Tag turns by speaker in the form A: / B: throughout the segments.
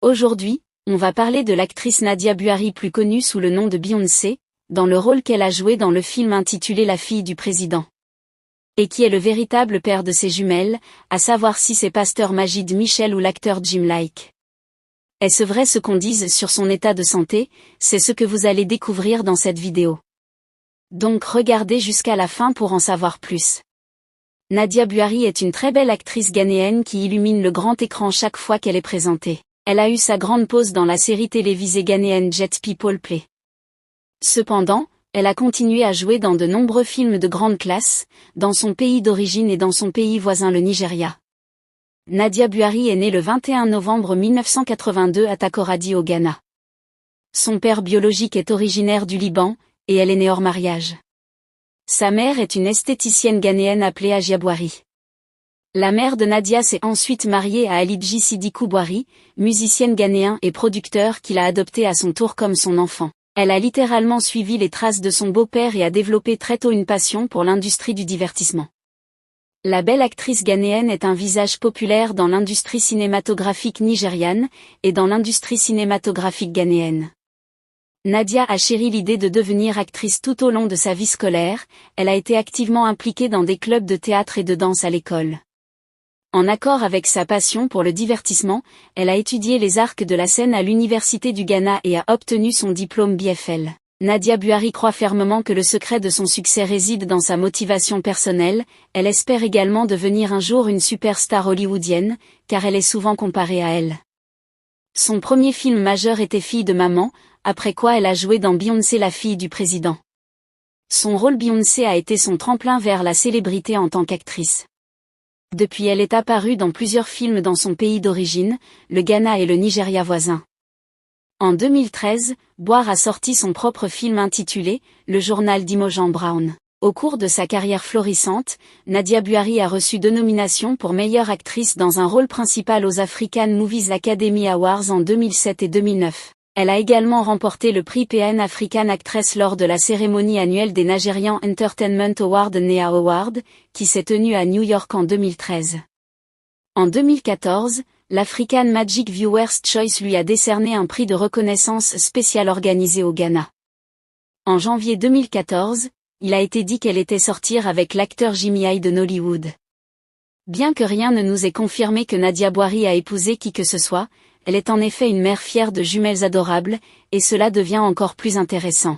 A: Aujourd'hui, on va parler de l'actrice Nadia Buhari plus connue sous le nom de Beyoncé, dans le rôle qu'elle a joué dans le film intitulé La fille du président. Et qui est le véritable père de ses jumelles, à savoir si c'est Pasteur Majid Michel ou l'acteur Jim Like. Est-ce vrai ce qu'on dise sur son état de santé? C'est ce que vous allez découvrir dans cette vidéo. Donc regardez jusqu'à la fin pour en savoir plus. Nadia Buhari est une très belle actrice ghanéenne qui illumine le grand écran chaque fois qu'elle est présentée. Elle a eu sa grande pause dans la série télévisée ghanéenne Jet People Play. Cependant, elle a continué à jouer dans de nombreux films de grande classe, dans son pays d'origine et dans son pays voisin le Nigeria. Nadia Buhari est née le 21 novembre 1982 à Takoradi au Ghana. Son père biologique est originaire du Liban, et elle est née hors mariage. Sa mère est une esthéticienne ghanéenne appelée Ajia Buhari. La mère de Nadia s'est ensuite mariée à Alidji Sidikou Buhari, musicienne ghanéen et producteur qui l'a adoptée à son tour comme son enfant. Elle a littéralement suivi les traces de son beau-père et a développé très tôt une passion pour l'industrie du divertissement. La belle actrice ghanéenne est un visage populaire dans l'industrie cinématographique nigériane, et dans l'industrie cinématographique ghanéenne. Nadia a chéri l'idée de devenir actrice tout au long de sa vie scolaire, elle a été activement impliquée dans des clubs de théâtre et de danse à l'école. En accord avec sa passion pour le divertissement, elle a étudié les arts de la scène à l'Université du Ghana et a obtenu son diplôme BFL. Nadia Buhari croit fermement que le secret de son succès réside dans sa motivation personnelle, elle espère également devenir un jour une superstar hollywoodienne, car elle est souvent comparée à elle. Son premier film majeur était Fille de maman, après quoi elle a joué dans Beyoncé la fille du président. Son rôle Beyoncé a été son tremplin vers la célébrité en tant qu'actrice. Depuis elle est apparue dans plusieurs films dans son pays d'origine, le Ghana et le Nigeria voisin. En 2013, Buhari a sorti son propre film intitulé « Le journal d'Imogen Brown ». Au cours de sa carrière florissante, Nadia Buhari a reçu 2 nominations pour meilleure actrice dans un rôle principal aux African Movies Academy Awards en 2007 et 2009. Elle a également remporté le prix PN African Actress lors de la cérémonie annuelle des Nigerian Entertainment Award NEA Award, qui s'est tenue à New York en 2013. En 2014, l'African Magic Viewers' Choice lui a décerné un prix de reconnaissance spécial organisé au Ghana. En janvier 2014, il a été dit qu'elle était sortir avec l'acteur Jimmy Hyde de Nollywood. Bien que rien ne nous ait confirmé que Nadia Buhari a épousé qui que ce soit, elle est en effet une mère fière de jumelles adorables, et cela devient encore plus intéressant.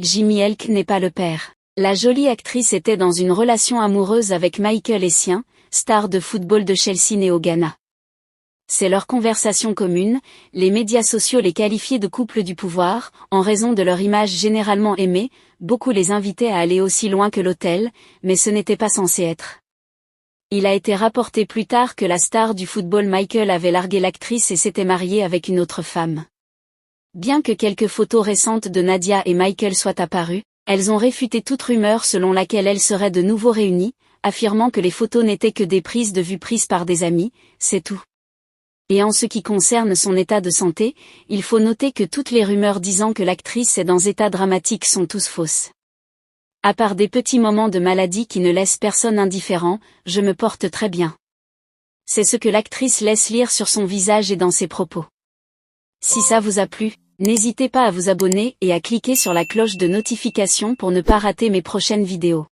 A: Jimmy Elk n'est pas le père. La jolie actrice était dans une relation amoureuse avec Michael Essien, star de football de Chelsea né au Ghana. C'est leur conversation commune, les médias sociaux les qualifiaient de couple du pouvoir, en raison de leur image généralement aimée, beaucoup les invitaient à aller aussi loin que l'hôtel, mais ce n'était pas censé être. Il a été rapporté plus tard que la star du football Michael avait largué l'actrice et s'était marié avec une autre femme. Bien que quelques photos récentes de Nadia et Michael soient apparues, elles ont réfuté toute rumeur selon laquelle elles seraient de nouveau réunies, affirmant que les photos n'étaient que des prises de vue prises par des amis, c'est tout. Et en ce qui concerne son état de santé, il faut noter que toutes les rumeurs disant que l'actrice est dans état dramatique sont tous fausses. À part des petits moments de maladie qui ne laissent personne indifférent, je me porte très bien. C'est ce que l'actrice laisse lire sur son visage et dans ses propos. Si ça vous a plu, n'hésitez pas à vous abonner et à cliquer sur la cloche de notification pour ne pas rater mes prochaines vidéos.